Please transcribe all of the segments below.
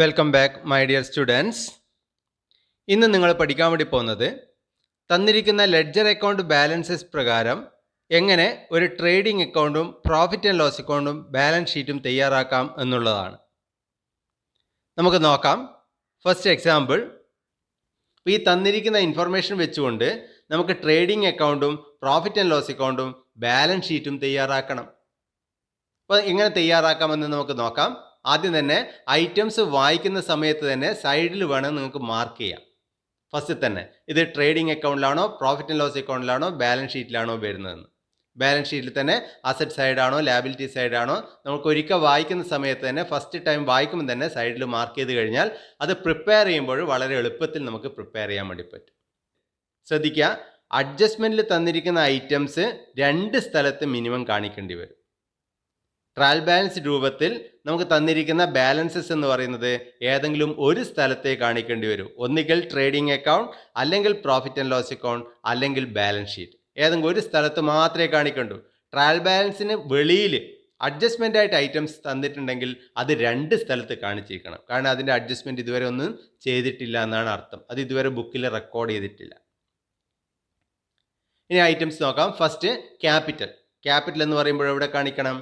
Welcome back my dear students. ഇന്ന് നിങ്ങൾ പഠിക്കാൻ വേണ്ടി പോകുന്നത് തന്നിരിക്കുന്ന ലെഡ്ജർ അക്കൗണ്ട് ബാലൻസസ് പ്രകാരം എങ്ങനെ ഒരു ട്രേഡിംഗ് അക്കൗണ്ടും പ്രോഫിറ്റ് ആൻഡ് ലോസ് അക്കൗണ്ടും ബാലൻസ് ഷീറ്റും തയ്യാറാക്കാം എന്നുള്ളതാണ്. നമുക്ക് നോക്കാം. First example. ഈ തന്നിരിക്കുന്ന ഇൻഫർമേഷൻ വെച്ചുകൊണ്ട് നമുക്ക് ട്രേഡിംഗ് അക്കൗണ്ടും പ്രോഫിറ്റ് ആൻഡ് ലോസ് അക്കൗണ്ടും ബാലൻസ് ഷീറ്റും തയ്യാറാക്കണം. അപ്പോൾ എങ്ങനെ തയ്യാറാക്കാമെന്ന് നമുക്ക് നോക്കാം. ആദ്യം തന്നെ ഐറ്റംസ് വായിക്കുന്ന സമയത്ത് തന്നെ സൈഡിൽ വേണം നിങ്ങൾക്ക് മാർക്ക് ചെയ്യാം. ഫസ്റ്റ് തന്നെ ഇത് ട്രേഡിംഗ് അക്കൗണ്ടിലാണോ പ്രോഫിറ്റ് ആൻഡ് ലോസ് അക്കൗണ്ടിലാണോ ബാലൻസ് ഷീറ്റിലാണോ വരുന്നതെന്ന്. ബാലൻസ് ഷീറ്റിൽ തന്നെ അസറ്റ് സൈഡാണോ ലാബിലിറ്റി സൈഡാണോ നമുക്ക് ഒരിക്കൽ വായിക്കുന്ന സമയത്ത് തന്നെ ഫസ്റ്റ് ടൈം വായിക്കുമ്പോൾ തന്നെ സൈഡിൽ മാർക്ക് ചെയ്ത് കഴിഞ്ഞാൽ അത് പ്രിപ്പയർ ചെയ്യുമ്പോൾ വളരെ എളുപ്പത്തിൽ നമുക്ക് പ്രിപ്പയർ ചെയ്യാൻ വേണ്ടി പറ്റും. ശ്രദ്ധിക്കുക, അഡ്ജസ്റ്റ്മെൻറ്റിൽ തന്നിരിക്കുന്ന ഐറ്റംസ് 2 സ്ഥലത്ത് മിനിമം കാണിക്കേണ്ടി വരും. ട്രയൽ ബാലൻസ് രൂപത്തിൽ നമുക്ക് തന്നിരിക്കുന്ന ബാലൻസസ് എന്ന് പറയുന്നത് ഏതെങ്കിലും ഒരു സ്ഥലത്തേ കാണിക്കേണ്ടി വരും. ഒന്നുകിൽ ട്രേഡിംഗ് അക്കൗണ്ട്, അല്ലെങ്കിൽ പ്രോഫിറ്റ് ആൻഡ് ലോസ് അക്കൗണ്ട്, അല്ലെങ്കിൽ ബാലൻസ് ഷീറ്റ്. ഏതെങ്കിലും ഒരു സ്ഥലത്ത് മാത്രമേ കാണിക്കണ്ടൂ. ട്രയൽ ബാലൻസിന് വെളിയിൽ അഡ്ജസ്റ്റ്മെൻ്റ് ആയിട്ട് ഐറ്റംസ് തന്നിട്ടുണ്ടെങ്കിൽ അത് 2 സ്ഥലത്ത് കാണിച്ചിരിക്കണം. കാരണം അതിൻ്റെ അഡ്ജസ്റ്റ്മെൻറ്റ് ഇതുവരെ ഒന്നും ചെയ്തിട്ടില്ല എന്നാണ് അർത്ഥം. അത് ഇതുവരെ ബുക്കിൽ റെക്കോർഡ് ചെയ്തിട്ടില്ല. ഇനി ഐറ്റംസ് നോക്കാം. First capital. ക്യാപിറ്റൽ എന്ന് പറയുമ്പോൾ എവിടെ കാണിക്കണം?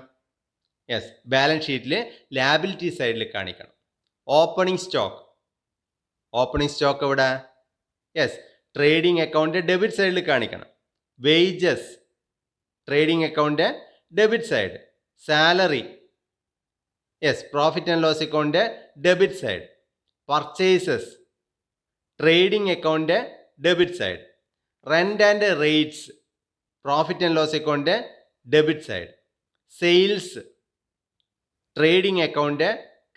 യെസ്, ബാലൻസ് ഷീറ്റിൽ ലാബിലിറ്റി സൈഡിൽ കാണിക്കണം. Opening stock. ഓപ്പണിംഗ് സ്റ്റോക്ക് എവിടെ? യെസ്, ട്രേഡിംഗ് അക്കൗണ്ട് ഡെബിറ്റ് സൈഡിൽ കാണിക്കണം. Wages, trading account debit side. Salary, yes, profit and loss account debit side. Purchases, trading account debit side. Rent and rates, profit and loss account debit side. Sales, trading account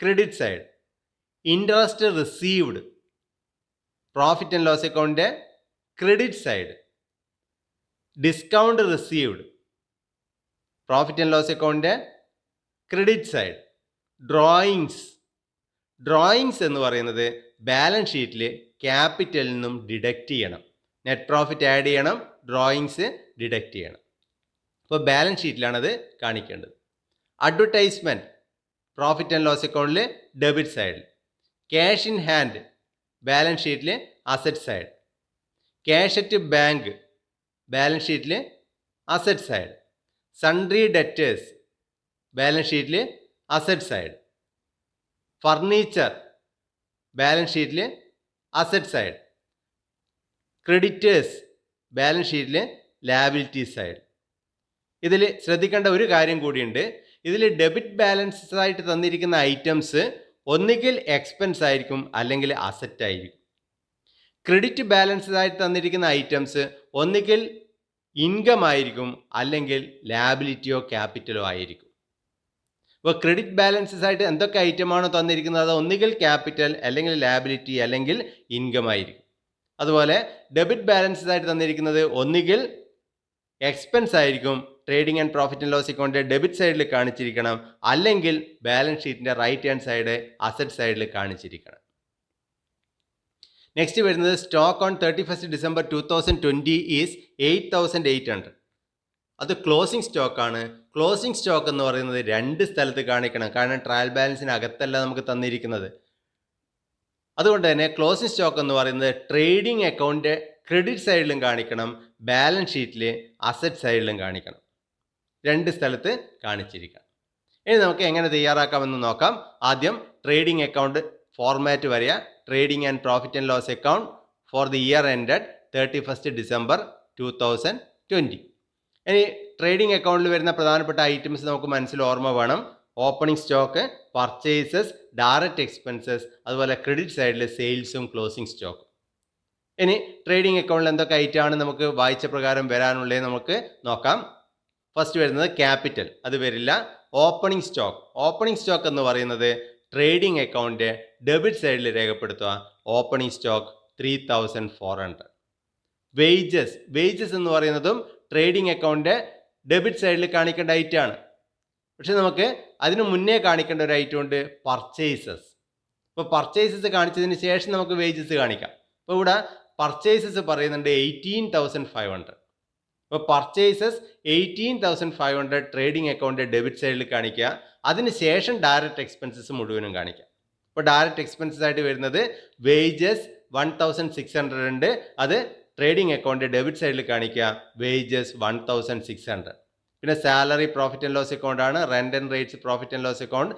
credit side. Interest received, profit and loss account credit side. Discount received, profit and loss account credit side. Drawings. Drawings എന്ന് പറയുന്നത് balance ഷീറ്റിൽ ക്യാപിറ്റലിൽ നിന്നും deduct ചെയ്യണം. Net profit add ചെയ്യണം, drawings deduct ചെയ്യണം. അപ്പോൾ balance ഷീറ്റിലാണത് കാണിക്കേണ്ടത്. അഡ്വർടൈസ്മെൻറ്റ്, പ്രോഫിറ്റ് ആൻഡ് ലോസ് അക്കൗണ്ടിൽ ഡെബിറ്റ് സൈഡിൽ. ക്യാഷ് ഇൻ ഹാൻഡ്, ബാലൻസ് ഷീറ്റിൽ asset side. Cash at bank, balance ഷീറ്റിൽ asset side. Sundry debtors, balance ഷീറ്റിൽ അസറ്റ് സൈഡ്. ഫർണിച്ചർ, ബാലൻസ് ഷീറ്റിൽ അസറ്റ് സൈഡ്. ക്രെഡിറ്റേഴ്സ്, ബാലൻസ് ഷീറ്റിൽ ലാബിലിറ്റി സൈഡ്. ഇതിൽ ശ്രദ്ധിക്കേണ്ട ഒരു കാര്യം കൂടിയുണ്ട്. ഇതിൽ ഡെബിറ്റ് ബാലൻസസ് ആയിട്ട് തന്നിരിക്കുന്ന ഐറ്റംസ് ഒന്നുകിൽ എക്സ്പെൻസ് ആയിരിക്കും, അല്ലെങ്കിൽ അസറ്റ് ആയിരിക്കും. ക്രെഡിറ്റ് ബാലൻസസ് ആയിട്ട് തന്നിരിക്കുന്ന ഐറ്റംസ് ഒന്നുകിൽ ഇൻകം ആയിരിക്കും, അല്ലെങ്കിൽ ലാബിലിറ്റിയോ ക്യാപിറ്റലോ ആയിരിക്കും. അപ്പോൾ ക്രെഡിറ്റ് ബാലൻസസ് ആയിട്ട് എന്തൊക്കെ ഐറ്റമാണോ തന്നിരിക്കുന്നത് അത് ഒന്നുകിൽ ക്യാപിറ്റൽ, അല്ലെങ്കിൽ ലാബിലിറ്റി, അല്ലെങ്കിൽ ഇൻകം ആയിരിക്കും. അതുപോലെ ഡെബിറ്റ് ബാലൻസസ് ആയിട്ട് തന്നിരിക്കുന്നത് ഒന്നുകിൽ എക്സ്പെൻസ് ആയിരിക്കും, trading and profit and loss account debit സൈഡിൽ കാണിച്ചിരിക്കണം, അല്ലെങ്കിൽ ബാലൻസ് ഷീറ്റിൻ്റെ റൈറ്റ് ഹാൻഡ് സൈഡ് അസറ്റ് സൈഡിൽ കാണിച്ചിരിക്കണം. നെക്സ്റ്റ് വരുന്നത് സ്റ്റോക്ക് ഓൺ 31 December 2020 ഈസ് 8,800. അത് ക്ലോസിംഗ് സ്റ്റോക്കാണ്. ക്ലോസിംഗ് സ്റ്റോക്ക് എന്ന് പറയുന്നത് 2 സ്ഥലത്ത് കാണിക്കണം. കാരണം ട്രയൽ ബാലൻസിന് അകത്തല്ല നമുക്ക് തന്നിരിക്കുന്നത്. അതുകൊണ്ട് തന്നെ ക്ലോസിംഗ് സ്റ്റോക്ക് എന്ന് പറയുന്നത് ട്രേഡിംഗ് അക്കൗണ്ട് ക്രെഡിറ്റ് സൈഡിലും കാണിക്കണം, ബാലൻസ് ഷീറ്റിൽ അസറ്റ് സൈഡിലും കാണിക്കണം. 2 സ്ഥലത്ത് കാണിച്ചിരിക്കണം. ഇനി നമുക്ക് എങ്ങനെ തയ്യാറാക്കാമെന്ന് നോക്കാം. ആദ്യം ട്രേഡിംഗ് അക്കൗണ്ട് ഫോർമാറ്റ് വരിക. Trading and profit and loss account for the year ended 31 December 2020. ഇനി ട്രേഡിംഗ് അക്കൗണ്ടിൽ വരുന്ന പ്രധാനപ്പെട്ട ഐറ്റംസ് നമുക്ക് മനസ്സിൽ ഓർമ്മ വേണം. Opening stock, purchases, direct expenses, അതുപോലെ ക്രെഡിറ്റ് സൈഡിൽ സെയിൽസും ക്ലോസിംഗ് സ്റ്റോക്കും. ഇനി ട്രേഡിംഗ് അക്കൗണ്ടിൽ എന്തൊക്കെ ഐറ്റമാണ് നമുക്ക് വായിച്ച പ്രകാരം വരാനുള്ളത് നമുക്ക് നോക്കാം. ഫസ്റ്റ് വരുന്നത് ക്യാപിറ്റൽ, അത് വരില്ല. Opening stock. ഓപ്പണിംഗ് സ്റ്റോക്ക് എന്ന് പറയുന്നത് ട്രേഡിംഗ് അക്കൗണ്ട് ഡെബിറ്റ് സൈഡിൽ രേഖപ്പെടുത്തുക. Opening stock 3,400. വേജസ്. വേജസ് എന്ന് പറയുന്നതും ട്രേഡിംഗ് അക്കൗണ്ട് ഡെബിറ്റ് സൈഡിൽ കാണിക്കേണ്ട ഐറ്റമാണ്. പക്ഷെ നമുക്ക് അതിന് മുന്നേ കാണിക്കേണ്ട ഒരു ഐറ്റം ഉണ്ട്, പർച്ചേസസ്. ഇപ്പോൾ പർച്ചേസസ് കാണിച്ചതിന് ശേഷം നമുക്ക് വേജസ് കാണിക്കാം. അപ്പോൾ ഇവിടെ പർച്ചേസസ് പറയുന്നുണ്ട് 18,500. അപ്പോൾ പർച്ചേസസ് 18,500 ട്രേഡിംഗ് അക്കൗണ്ട് ഡെബിറ്റ് സൈഡിൽ കാണിക്കുക. അതിന് ശേഷം ഡയറക്റ്റ് എക്സ്പെൻസസ് മുഴുവനും കാണിക്കാം. അപ്പോൾ ഡയറക്റ്റ് എക്സ്പെൻസസ് ആയിട്ട് വരുന്നത് വേജസ് 1600 ഉണ്ട്. അത് ട്രേഡിംഗ് അക്കൗണ്ട് ഡെബിറ്റ് സൈഡിൽ കാണിക്കുക വേജസ് 1600. പിന്നെ salary profit and loss account ആണ്. Rent and rates profit and loss account.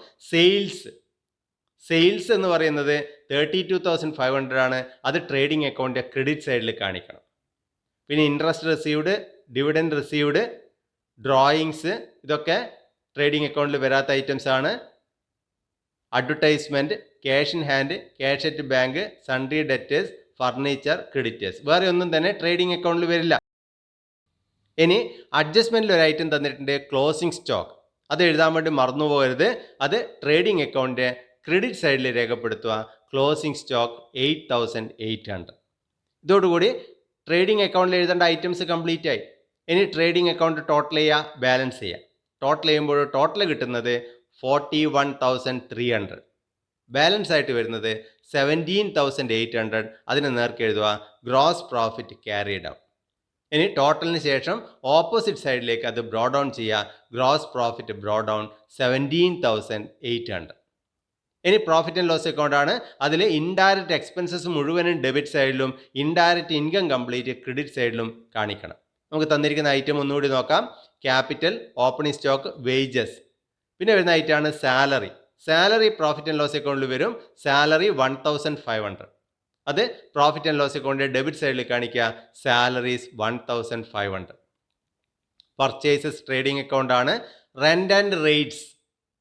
Sales എന്ന് പറയുന്നത് 32,500 ആണ്. അത് ട്രേഡിംഗ് അക്കൗണ്ട് ക്രെഡിറ്റ് സൈഡിൽ കാണിക്കണം. പിന്നെ interest received, dividend received, drawings ഇതൊക്കെ ട്രേഡിംഗ് അക്കൗണ്ടിൽ വരാത്ത ഐറ്റംസ് ആണ്. Advertisement, cash in hand, cash at bank, sundry debtors, furniture, creditors വേറെ ഒന്നും തന്നെ ട്രേഡിംഗ് അക്കൗണ്ടിൽ വരില്ല. ഇനി അഡ്ജസ്റ്റ്മെൻറ്റിൽ ഒരു ഐറ്റം തന്നിട്ടുണ്ട്, ക്ലോസിംഗ് സ്റ്റോക്ക്. അത് എഴുതാൻ വേണ്ടി മറന്നു പോകരുത്. അത് ട്രേഡിംഗ് അക്കൗണ്ട് ക്രെഡിറ്റ് സൈഡിൽ രേഖപ്പെടുത്തുക. Closing stock 8,800. ഇതോടുകൂടി ട്രേഡിംഗ് അക്കൗണ്ടിൽ എഴുതേണ്ട ഐറ്റംസ് കംപ്ലീറ്റ് ആയി. ഇനി ട്രേഡിംഗ് അക്കൗണ്ട് ടോട്ടൽ ചെയ്യുക, ബാലൻസ് ചെയ്യുക. ടോട്ടൽ ചെയ്യുമ്പോൾ ടോട്ടൽ കിട്ടുന്നത് 41,300. ബാലൻസ് ആയിട്ട് വരുന്നത് 17,800. അതിന് നേർക്ക് എഴുതുക ഗ്രോസ് പ്രോഫിറ്റ് ക്യാരിഡ് ഔട്ട്. ഇനി ടോട്ടലിന് ശേഷം ഓപ്പോസിറ്റ് സൈഡിലേക്ക് അത് ബ്രോ ഡൗൺ ചെയ്യുക. Gross profit bro down 17,800. ഇനി പ്രോഫിറ്റ് ആൻഡ് ലോസ് അക്കൗണ്ട് ആണ്. അതിൽ ഇൻഡയറക്റ്റ് എക്സ്പെൻസസ് മുഴുവനും ഡെബിറ്റ് സൈഡിലും ഇൻഡയറക്റ്റ് ഇൻകം കംപ്ലീറ്റ് ക്രെഡിറ്റ് സൈഡിലും കാണിക്കണം. നമുക്ക് തന്നിരിക്കുന്ന ഐറ്റം ഒന്നുകൂടി നോക്കാം. Capital, opening stock, wages. പിന്നെ വരുന്ന ഐറ്റമാണ് സാലറി പ്രോഫിറ്റ് ആൻഡ് ലോസ് അക്കൗണ്ടിൽ വരും. സാലറി 1,500. അത് profit and loss account debit സൈഡിൽ കാണിക്കുക. സാലറീസ് 1,500. പർച്ചേസസ് ട്രേഡിംഗ് അക്കൗണ്ട് ആണ്. Rent and rates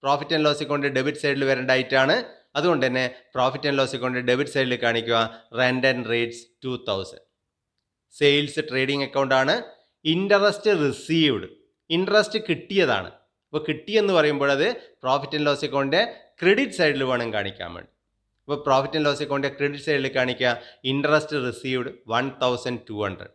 profit and loss account debit സൈഡിൽ വരേണ്ട ഐറ്റമാണ്. അതുകൊണ്ട് തന്നെ profit and loss account debit സൈഡിൽ കാണിക്കുക rent and rates 2,000. Sales trading account ആണ്. ഇൻട്രസ്റ്റ് റിസീവ്ഡ്, ഇൻട്രസ്റ്റ് കിട്ടിയതാണ്. അപ്പോൾ കിട്ടിയെന്ന് പറയുമ്പോൾ അത് profit and loss account credit സൈഡിൽ വേണം കാണിക്കാൻ വേണ്ടി. അപ്പോൾ profit and loss account credit സൈഡിൽ കാണിക്കുക interest received 1,200.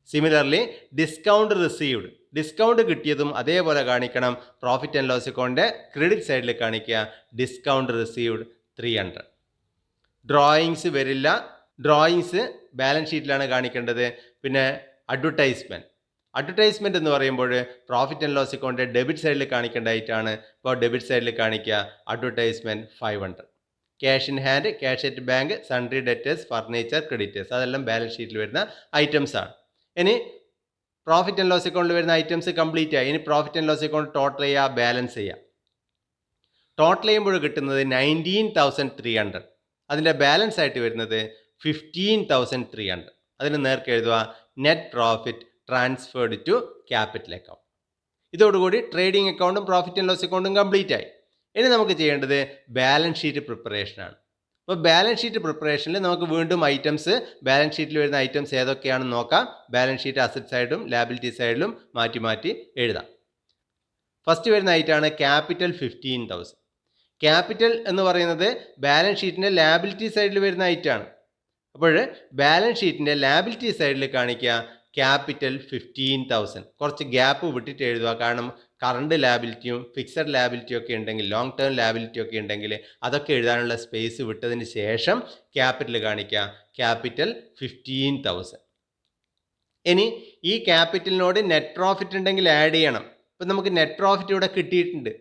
Similarly discount received, discount കിട്ടിയതും അതേപോലെ കാണിക്കണം. Profit and loss account credit സൈഡിൽ കാണിക്കുക ഡിസ്കൗണ്ട് റിസീവ്ഡ് 300. ഡ്രോയിങ്സ് വരില്ല. ഡ്രോയിങ്സ് ബാലൻസ് ഷീറ്റിലാണ് കാണിക്കേണ്ടത്. പിന്നെ അഡ്വർടൈസ്മെൻറ്റ് എന്ന് പറയുമ്പോൾ profit and loss account debit സൈഡിൽ കാണിക്കേണ്ടതായിട്ടാണ്. അപ്പോൾ ഡെബിറ്റ് സൈഡിൽ കാണിക്കുക advertisement 500. Cash in hand, cash at bank, sundry debtors, furniture, creditors അതെല്ലാം ബാലൻസ് ഷീറ്റിൽ വരുന്ന ഐറ്റംസ് ആണ്. ഇനി പ്രോഫിറ്റ് ആൻഡ് ലോസ് അക്കൗണ്ടിൽ വരുന്ന ഐറ്റംസ് കംപ്ലീറ്റ് ആയി. ഇനി profit and loss account total ചെയ്യുക, ബാലൻസ് ചെയ്യുക. ടോട്ടൽ ചെയ്യുമ്പോൾ കിട്ടുന്നത് 19,300. അതിൻ്റെ ബാലൻസ് ആയിട്ട് വരുന്നത് 15,300. അതിന് നേർക്ക് എഴുതുക net profit transferred to capital account. ഇതോടുകൂടി ട്രേഡിംഗ് അക്കൗണ്ടും പ്രോഫിറ്റ് ആൻഡ് ലോസ് അക്കൗണ്ടും കംപ്ലീറ്റ് ആയി. ഇനി നമുക്ക് ചെയ്യേണ്ടത് ബാലൻസ് ഷീറ്റ് പ്രിപ്പറേഷനാണ്. അപ്പോൾ ബാലൻസ് ഷീറ്റ് പ്രിപ്പറേഷനിൽ നമുക്ക് വീണ്ടും ഐറ്റംസ്, ബാലൻസ് ഷീറ്റിൽ വരുന്ന ഐറ്റംസ് ഏതൊക്കെയാണെന്ന് നോക്കാം. ബാലൻസ് ഷീറ്റ് അസറ്റ് സൈഡും ലാബിലിറ്റി സൈഡിലും മാറ്റി എഴുതാം. ഫസ്റ്റ് വരുന്ന ഐറ്റമാണ് ക്യാപിറ്റൽ 15,000. ക്യാപിറ്റൽ എന്ന് പറയുന്നത് ബാലൻസ് ഷീറ്റിൻ്റെ ലാബിലിറ്റി സൈഡിൽ വരുന്ന ഐറ്റമാണ്. അപ്പോൾ ബാലൻസ് ഷീറ്റിൻ്റെ ലാബിലിറ്റി സൈഡിൽ കാണിക്കുക ക്യാപിറ്റൽ 15,000. കുറച്ച് ഗ്യാപ്പ് വിട്ടിട്ട് എഴുതുക. കാരണം കറണ്ട് ലാബിലിറ്റിയും ഫിക്സഡ് ലാബിലിറ്റിയും ഒക്കെ ഉണ്ടെങ്കിൽ, ലോങ് ടേം ലാബിലിറ്റി ഒക്കെ ഉണ്ടെങ്കിൽ അതൊക്കെ എഴുതാനുള്ള സ്പേസ് വിട്ടതിന് ശേഷം ക്യാപിറ്റൽ കാണിക്കുക ക്യാപിറ്റൽ 15,000. ഇനി ഈ ക്യാപിറ്റലിനോട് നെറ്റ് പ്രോഫിറ്റ് ഉണ്ടെങ്കിൽ ആഡ് ചെയ്യണം. ഇപ്പം നമുക്ക് നെറ്റ് പ്രോഫിറ്റ് ഇവിടെ കിട്ടിയിട്ടുണ്ട്.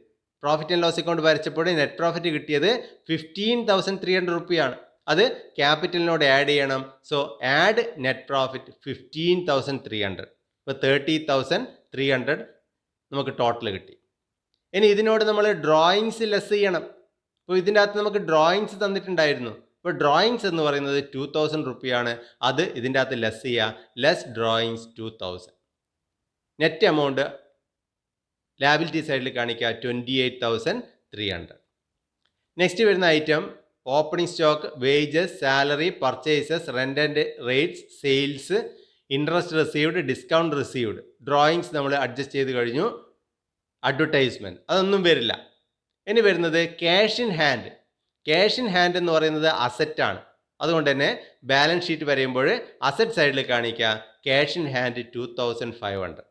പ്രോഫിറ്റ് ആൻഡ് ലോസ് അക്കൗണ്ട് വരച്ചപ്പോൾ നെറ്റ് പ്രോഫിറ്റ് കിട്ടിയത് 15,300 റുപ്പിയാണ്. അത് ക്യാപിറ്റലിനോട് ആഡ് ചെയ്യണം. So add net profit 15,300. ഇപ്പോൾ 30,300 നമുക്ക് ടോട്ടൽ കിട്ടി. ഇനി ഇതിനോട് നമ്മൾ ഡ്രോയിങ്സ് ലെസ് ചെയ്യണം. അപ്പോൾ ഇതിൻ്റെ അകത്ത് നമുക്ക് ഡ്രോയിങ്സ് തന്നിട്ടുണ്ടായിരുന്നു. അപ്പോൾ ഡ്രോയിങ്സ് എന്ന് പറയുന്നത് 2,000 റുപ്പിയാണ്. അത് ഇതിൻ്റെ അകത്ത് ലെസ് ചെയ്യുക. Less drawings 2,000. Net amount liability സൈഡിൽ കാണിക്കുക 28,300. നെക്സ്റ്റ് വരുന്ന item opening stock, wages, salary, purchases, rent and rates, sales, interest received, discount received. Drawings നമ്മൾ അഡ്ജസ്റ്റ് ചെയ്ത് കഴിഞ്ഞു. അഡ്വർടൈസ്മെൻറ്റ് അതൊന്നും വരില്ല. ഇനി വരുന്നത് cash in hand. Cash in hand എന്ന് പറയുന്നത് അസറ്റാണ്. അതുകൊണ്ട് തന്നെ ബാലൻസ് ഷീറ്റ് വരയുമ്പോൾ അസറ്റ് സൈഡിൽ കാണിക്കുക ക്യാഷ് ഇൻ ഹാൻഡ് 2,500.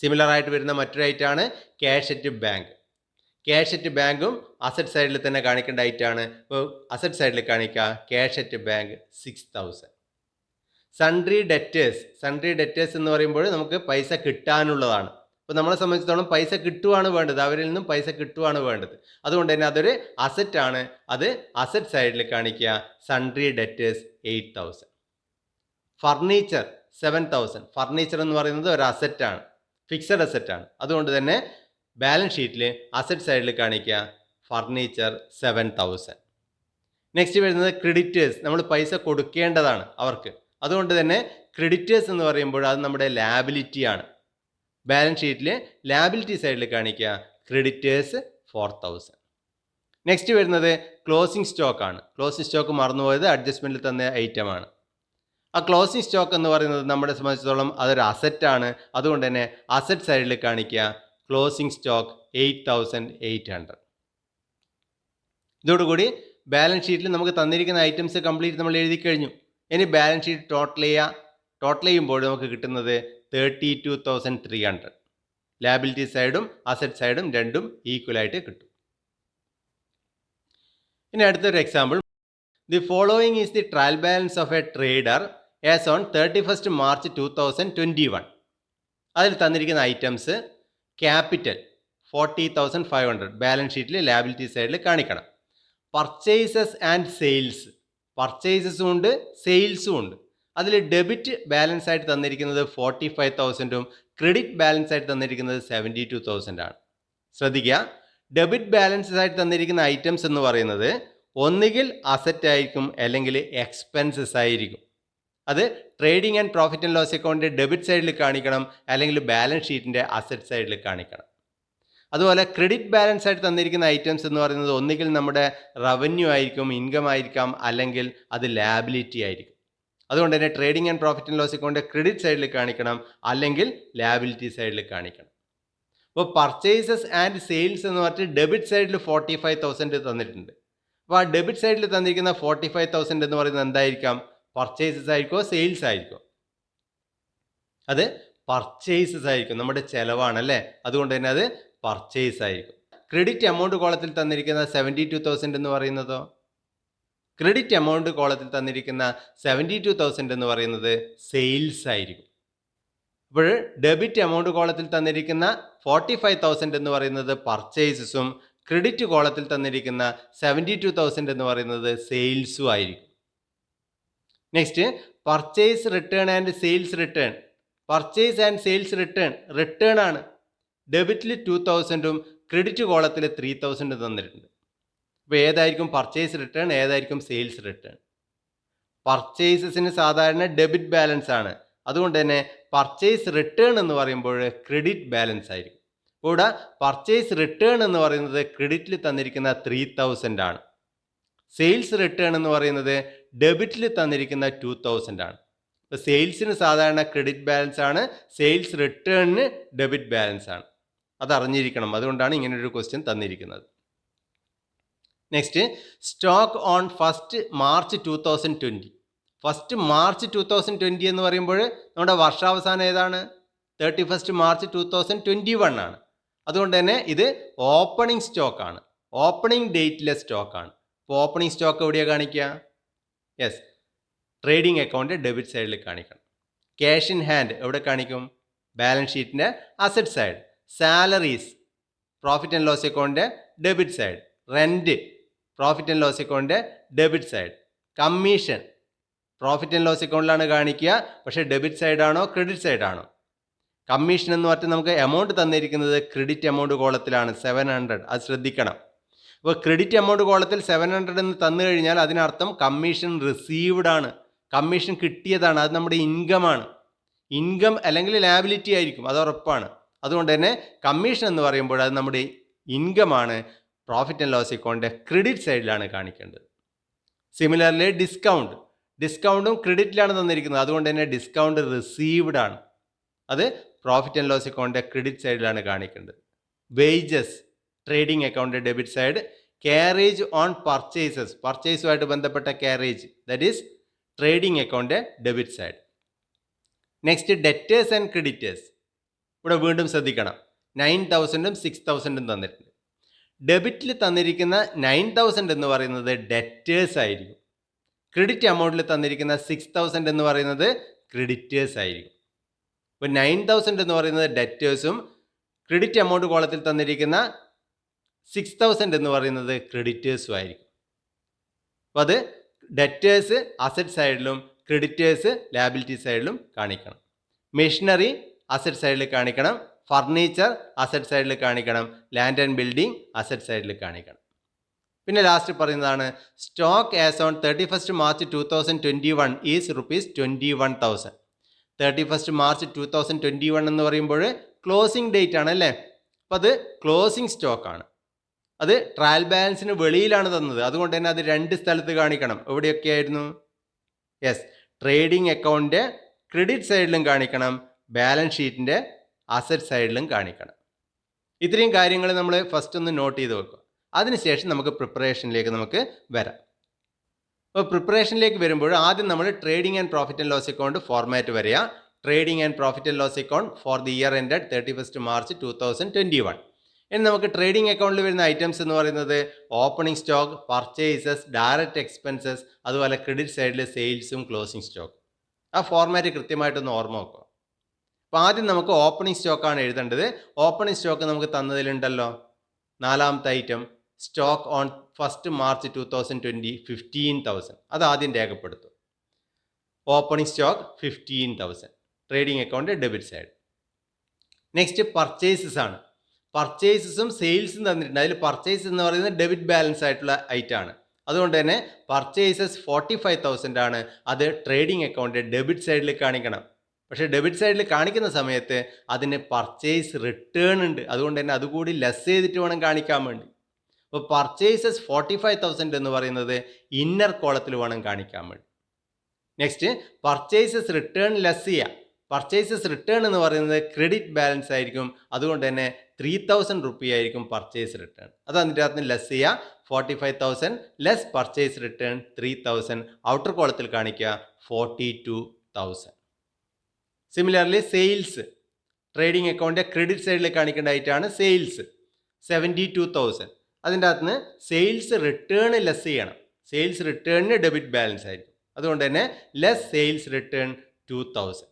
സിമിലർ ആയിട്ട് വരുന്ന മറ്റൊരു ഐറ്റമാണ് cash at bank. Cash at ബാങ്കും അസറ്റ് സൈഡിൽ തന്നെ കാണിക്കേണ്ട ഐറ്റമാണ്. ഇപ്പോൾ അസറ്റ് സൈഡിൽ കാണിക്കുക cash at bank 6,000. Sundry debtors എന്ന് പറയുമ്പോൾ നമുക്ക് പൈസ കിട്ടാനുള്ളതാണ്. അപ്പോൾ അപ്പോൾ നമ്മളെ സംബന്ധിച്ചിടത്തോളം പൈസ കിട്ടുവാണ് വേണ്ടത്, അവരിൽ നിന്നും പൈസ കിട്ടുവാണ് വേണ്ടത്. അതുകൊണ്ട് തന്നെ അതൊരു അസറ്റാണ്. അത് അസറ്റ് സൈഡിൽ കാണിക്കുക. Sundry debtors 8000. ഫർണിച്ചർ 7000. ഫർണിച്ചർ എന്ന് പറയുന്നത് ഒരു അസറ്റാണ്, ഫിക്സഡ് അസറ്റാണ്. അതുകൊണ്ട് തന്നെ ബാലൻസ് ഷീറ്റിൽ അസറ്റ് സൈഡിൽ കാണിക്കുക ഫർണിച്ചർ 7000. നെക്സ്റ്റ് വരുന്നത് ക്രെഡിറ്റേഴ്സ്. നമ്മൾ പൈസ കൊടുക്കേണ്ടതാണ് അവർക്ക്. അതുകൊണ്ട് തന്നെ ക്രെഡിറ്റേഴ്സ് എന്ന് പറയുമ്പോൾ അത് നമ്മുടെ ലാബിലിറ്റിയാണ്. ബാലൻസ് ഷീറ്റിൽ ലാബിലിറ്റി സൈഡിൽ കാണിക്കുക ക്രെഡിറ്റേഴ്സ് 4000. നെക്സ്റ്റ് വരുന്നത് ക്ലോസിംഗ് സ്റ്റോക്കാണ്. ക്ലോസിംഗ് സ്റ്റോക്ക് മറന്നുപോയത് അഡ്ജസ്റ്റ്മെൻറ്റിൽ തന്ന ഐറ്റമാണ്. ആ ക്ലോസിംഗ് സ്റ്റോക്ക് എന്ന് പറയുന്നത് നമ്മളെ സംബന്ധിച്ചിടത്തോളം അതൊരു അസറ്റാണ്. അതുകൊണ്ട് തന്നെ അസറ്റ് സൈഡിൽ കാണിക്കുക ക്ലോസിംഗ് സ്റ്റോക്ക് 8800. ഇതോടുകൂടി ബാലൻസ് ഷീറ്റിൽ നമുക്ക് തന്നിരിക്കുന്ന ഐറ്റംസ് കംപ്ലീറ്റ് നമ്മൾ എഴുതി കഴിഞ്ഞു. ഇനി ബാലൻസ് ഷീറ്റ് ടോട്ടൽ ചെയ്യുമ്പോൾ നമുക്ക് കിട്ടുന്നത് 32,300. ലാബിലിറ്റി സൈഡും അസറ്റ് സൈഡും രണ്ടും ഈക്വലായിട്ട് കിട്ടും. ഇനി അടുത്തൊരു example. The following is the trial balance of A trader as on 31st March 2021. അതിൽ തന്നിരിക്കുന്ന ഐറ്റംസ് ക്യാപിറ്റൽ 40,500 ബാലൻസ് ഷീറ്റിൽ ലാബിലിറ്റി സൈഡിൽ കാണിക്കണം. പർച്ചേസസ് ആൻഡ് സെയിൽസ്, പർച്ചേസസും ഉണ്ട് സെയിൽസും ഉണ്ട്. അതിൽ ഡെബിറ്റ് ബാലൻസ് ആയിട്ട് തന്നിരിക്കുന്നത് 45,000ഉം ക്രെഡിറ്റ് ബാലൻസ് ആയിട്ട് തന്നിരിക്കുന്നത് 72,000 ആണ്. ശ്രദ്ധിക്കുക, ഡെബിറ്റ് ബാലൻസ് ആയിട്ട് തന്നിരിക്കുന്ന ഐറ്റംസ് എന്ന് പറയുന്നത് ഒന്നുകിൽ അസറ്റ് ആയിരിക്കും അല്ലെങ്കിൽ എക്സ്പെൻസസ് ആയിരിക്കും. അത് trading and profit and loss account debit സൈഡിൽ കാണിക്കണം, അല്ലെങ്കിൽ ബാലൻസ് ഷീറ്റിൻ്റെ അസറ്റ് സൈഡിൽ കാണിക്കണം. അതുപോലെ ക്രെഡിറ്റ് ബാലൻസ് ആയിട്ട് തന്നിരിക്കുന്ന ഐറ്റംസ് എന്ന് പറയുന്നത് ഒന്നുകിൽ നമ്മുടെ റവന്യൂ ആയിരിക്കും, ഇൻകം ആയിരിക്കാം, അല്ലെങ്കിൽ അത് ലാബിലിറ്റി ആയിരിക്കും. അതുകൊണ്ട് തന്നെ trading and profit and loss account credit സൈഡിൽ കാണിക്കണം, അല്ലെങ്കിൽ ലാബിലിറ്റി സൈഡിൽ കാണിക്കണം. അപ്പോൾ പർച്ചേസസ് ആൻഡ് സെയിൽസ് എന്ന് പറഞ്ഞിട്ട് ഡെബിറ്റ് സൈഡിൽ 45,000 തന്നിട്ടുണ്ട്. അപ്പോൾ ആ ഡെബിറ്റ് സൈഡിൽ തന്നിരിക്കുന്ന 45,000 എന്ന് പറയുന്നത് എന്തായിരിക്കാം? പർച്ചേസസ് ആയിരിക്കുമോ സെയിൽസ് ആയിരിക്കുമോ? അത് പർച്ചേസസ് ആയിരിക്കും, നമ്മുടെ ചിലവാണ് അല്ലേ. അതുകൊണ്ട് തന്നെ അത് പർച്ചേസ് ആയിരിക്കും. ക്രെഡിറ്റ് എമൗണ്ട് കോളത്തിൽ തന്നിരിക്കുന്ന 72,000 എന്ന് പറയുന്നതോ? ക്രെഡിറ്റ് എമൗണ്ട് കോളത്തിൽ തന്നിരിക്കുന്ന 72,000 എന്ന് പറയുന്നത് സെയിൽസ് ആയിരിക്കും. അപ്പോൾ ഡെബിറ്റ് എമൗണ്ട് കോളത്തിൽ തന്നിരിക്കുന്ന 45,000 എന്ന് പറയുന്നത് പർച്ചേസസും ക്രെഡിറ്റ് കോളത്തിൽ തന്നിരിക്കുന്ന 72,000 എന്ന് പറയുന്നത് സെയിൽസും ആയിരിക്കും. Next purchase return and sales return. Purchase and sales return ആണ്. ഡെബിറ്റിൽ 2,000ഉം ക്രെഡിറ്റ് കോളത്തിൽ 3,000 തന്നിട്ടുണ്ട്. അപ്പോൾ ഏതായിരിക്കും പർച്ചേസ് റിട്ടേൺ, ഏതായിരിക്കും സെയിൽസ് റിട്ടേൺ? പർച്ചേസസിന് സാധാരണ ഡെബിറ്റ് ബാലൻസ് ആണ്. അതുകൊണ്ട് തന്നെ പർച്ചേസ് റിട്ടേൺ എന്ന് പറയുമ്പോൾ ക്രെഡിറ്റ് ബാലൻസ് ആയിരിക്കും. ഇവിടെ പർച്ചേസ് റിട്ടേൺ എന്ന് പറയുന്നത് ക്രെഡിറ്റിൽ തന്നിരിക്കുന്ന 3,000 ആണ്. സെയിൽസ് റിട്ടേൺ എന്ന് പറയുന്നത് ഡെബിറ്റിൽ തന്നിരിക്കുന്ന 2,000 ആണ്. അപ്പോൾ സെയിൽസിന് സാധാരണ ക്രെഡിറ്റ് ബാലൻസ് ആണ്, സെയിൽസ് റിട്ടേണിന് ഡെബിറ്റ് ബാലൻസ് ആണ്. അതറിഞ്ഞിരിക്കണം, അതുകൊണ്ടാണ് ഇങ്ങനൊരു ക്വസ്റ്റ്യൻ തന്നിരിക്കുന്നത്. Next, stock on 1st March 2020. 1st March 2020 എന്ന് പറയുമ്പോൾ നമ്മുടെ വർഷാവസാനം ഏതാണ്? 31st March 2021 ആണ്. അതുകൊണ്ട് തന്നെ ഇത് ഓപ്പണിംഗ് സ്റ്റോക്കാണ്, ഓപ്പണിംഗ് ഡേറ്റിലെ സ്റ്റോക്കാണ്. അപ്പോൾ ഓപ്പണിംഗ് സ്റ്റോക്ക് എവിടെയാണ് കാണിക്കുക? യെസ്, ട്രേഡിംഗ് അക്കൗണ്ട് ഡെബിറ്റ് സൈഡിൽ കാണിക്കണം. ക്യാഷ് ഇൻ ഹാൻഡ് എവിടെ കാണിക്കും? ബാലൻസ് ഷീറ്റിൻ്റെ asset side. Salaries profit and loss account debit side. Rent profit and loss account debit side. Commission profit and loss അക്കൗണ്ടിലാണ് കാണിക്കുക, പക്ഷേ ഡെബിറ്റ് സൈഡാണോ ക്രെഡിറ്റ് സൈഡാണോ? കമ്മീഷൻ എന്ന് പറഞ്ഞാൽ നമുക്ക് എമൗണ്ട് തന്നിരിക്കുന്നത് ക്രെഡിറ്റ് എമൗണ്ട് കോളത്തിലാണ് 700. അത് ശ്രദ്ധിക്കണം. അപ്പോൾ ക്രെഡിറ്റ് എമൗണ്ട് കോളത്തിൽ 700 എന്ന് തന്നു കഴിഞ്ഞാൽ അതിനർത്ഥം കമ്മീഷൻ റിസീവ്ഡ് ആണ്, കമ്മീഷൻ കിട്ടിയതാണ്, അത് നമ്മുടെ ഇൻകമാണ്. ഇൻകം അല്ലെങ്കിൽ ലാബിലിറ്റി ആയിരിക്കും, അത് ഉറപ്പാണ്. അതുകൊണ്ട് തന്നെ കമ്മീഷൻ എന്ന് പറയുമ്പോൾ അത് നമ്മുടെ ഇൻകമാണ്. Profit and loss account credit സൈഡിലാണ് കാണിക്കേണ്ടത്. സിമിലർലി ഡിസ്കൗണ്ടും ക്രെഡിറ്റിലാണ് തന്നിരിക്കുന്നത്, അതുകൊണ്ട് തന്നെ ഡിസ്കൗണ്ട് റിസീവ്ഡ് ആണ്, അത് profit and loss account credit സൈഡിലാണ് കാണിക്കേണ്ടത്. Wages trading account debit side. Carriage on പർച്ചേസുമായിട്ട് ബന്ധപ്പെട്ട carriage, that is trading account debit side. Next, debtors and creditors. ഇവിടെ വീണ്ടും ശ്രദ്ധിക്കണം, 9,000ഉം 6,000ഉം തന്നിട്ടുണ്ട്. ഡെബിറ്റിൽ തന്നിരിക്കുന്ന 9,000 എന്ന് പറയുന്നത് ഡെറ്റേഴ്സ് ആയിരിക്കും. ക്രെഡിറ്റ് എമൗണ്ടിൽ തന്നിരിക്കുന്ന 6,000 എന്ന് പറയുന്നത് ക്രെഡിറ്റേഴ്സ് ആയിരിക്കും. അപ്പോൾ 9,000 എന്ന് പറയുന്നത് ഡെറ്റേഴ്സും ക്രെഡിറ്റ് എമൗണ്ട് കോളത്തിൽ തന്നിരിക്കുന്ന 6000 എന്ന് പറയുന്നത് ക്രെഡിറ്റേഴ്സും ആയിരിക്കും. അപ്പോൾ അത് ഡെറ്റേഴ്സ് അസറ്റ് സൈഡിലും ക്രെഡിറ്റേഴ്സ് ലാബിലിറ്റി സൈഡിലും കാണിക്കണം. മെഷീനറി അസറ്റ് സൈഡിൽ കാണിക്കണം, ഫർണിച്ചർ അസറ്റ് സൈഡിൽ കാണിക്കണം, ലാൻഡ് ആൻഡ് ബിൽഡിംഗ് അസറ്റ് സൈഡിൽ കാണിക്കണം. പിന്നെ ലാസ്റ്റ് പറയുന്നതാണ് stock as on 31st March 2021 is ₹21,000. 31st March 2021 എന്ന് പറയുമ്പോൾ ക്ലോസിംഗ് ഡേറ്റ് ആണ് അല്ലേ. അപ്പോൾ അത് ക്ലോസിംഗ് സ്റ്റോക്കാണ്. അത് ട്രയൽ ബാലൻസിന് വെളിയിലാണ് തന്നത്. അതുകൊണ്ട് തന്നെ അത് രണ്ട് സ്ഥലത്ത് കാണിക്കണം. എവിടെയൊക്കെയായിരുന്നു? യെസ്, ട്രേഡിംഗ് അക്കൗണ്ടിൻ്റെ ക്രെഡിറ്റ് സൈഡിലും കാണിക്കണം, ബാലൻസ് ഷീറ്റിൻ്റെ അസറ്റ് സൈഡിലും കാണിക്കണം. ഇത്രയും കാര്യങ്ങൾ നമ്മൾ ഫസ്റ്റ് ഒന്ന് നോട്ട് ചെയ്ത് വെക്കുക. അതിനുശേഷം നമുക്ക് പ്രിപ്പറേഷനിലേക്ക് നമുക്ക് വരാം. അപ്പോൾ പ്രിപ്പറേഷനിലേക്ക് വരുമ്പോൾ ആദ്യം നമ്മൾ trading and profit and loss account format വരിക. Trading and profit and loss account for the year ended 31st March 2021. ഇനി നമുക്ക് ട്രേഡിംഗ് അക്കൗണ്ടിൽ വരുന്ന ഐറ്റംസ് എന്ന് പറയുന്നത് opening stock, purchases, direct expenses, അതുപോലെ ക്രെഡിറ്റ് സൈഡിൽ സെയിൽസും ക്ലോസിംഗ് സ്റ്റോക്ക്. ആ ഫോർമാറ്റ് കൃത്യമായിട്ടൊന്ന് ഓർമ്മ വെക്കുക. അപ്പോൾ ആദ്യം നമുക്ക് ഓപ്പണിംഗ് സ്റ്റോക്കാണ് എഴുതേണ്ടത്. ഓപ്പണിംഗ് സ്റ്റോക്ക് നമുക്ക് തന്നതിലുണ്ടല്ലോ, നാലാമത്തെ item stock on 1st March 2020 15,000. അത് ആദ്യം രേഖപ്പെടുത്തും. Opening stock 15,000, trading account debit side. Next purchases ആണ്. പർച്ചേസസും സെയിൽസും തന്നിട്ടുണ്ട്. അതിൽ പർച്ചേസ് എന്ന് പറയുന്നത് ഡെബിറ്റ് ബാലൻസ് ആയിട്ടുള്ള ഐറ്റം ആണ്. അതുകൊണ്ട് തന്നെ പർച്ചേസസ് 45,000 ആണ്. അത് ട്രേഡിംഗ് അക്കൗണ്ട് ഡെബിറ്റ് സൈഡിൽ കാണിക്കണം. പക്ഷേ ഡെബിറ്റ് സൈഡിൽ കാണിക്കുന്ന സമയത്ത് അതിന് പർച്ചേസ് റിട്ടേൺ ഉണ്ട്. അതുകൊണ്ട് തന്നെ അതുകൂടി ലെസ് ചെയ്തിട്ട് വേണം കാണിക്കാൻ വേണ്ടി. അപ്പോൾ പർച്ചേസസ് 45,000 എന്ന് പറയുന്നത് ഇന്നർ കോളത്തിൽ വേണം കാണിക്കാൻ വേണ്ടി. നെക്സ്റ്റ് പർച്ചേസസ് റിട്ടേൺ ലെസ് ചെയ്യുക. പർച്ചേസസ് റിട്ടേൺ എന്ന് പറയുന്നത് ക്രെഡിറ്റ് ബാലൻസ് ആയിരിക്കും. അതുകൊണ്ട് തന്നെ 3,000 റുപ്പി ആയിരിക്കും പർച്ചേസ് റിട്ടേൺ. അത് അതിൻ്റെ അകത്ത് ലെസ് ചെയ്യുക. 45,000 ലെസ് പർച്ചേസ് റിട്ടേൺ 3,000. ഔട്ടർ കോളത്തിൽ കാണിക്കുക 42,000. സിമിലർലി സെയിൽസ്, ട്രേഡിംഗ് അക്കൗണ്ടിൻ്റെ ക്രെഡിറ്റ് സൈഡിൽ കാണിക്കേണ്ട ആയിട്ടാണ് സെയിൽസ് 72,000. അതിൻ്റെ അകത്ത് നിന്ന് സെയിൽസ് റിട്ടേൺ ലെസ് ചെയ്യണം. സെയിൽസ് റിട്ടേണിന് ഡെബിറ്റ് ബാലൻസ് ആയിരിക്കും. അതുകൊണ്ട് തന്നെ ലെസ് സെയിൽസ് റിട്ടേൺ 2,000.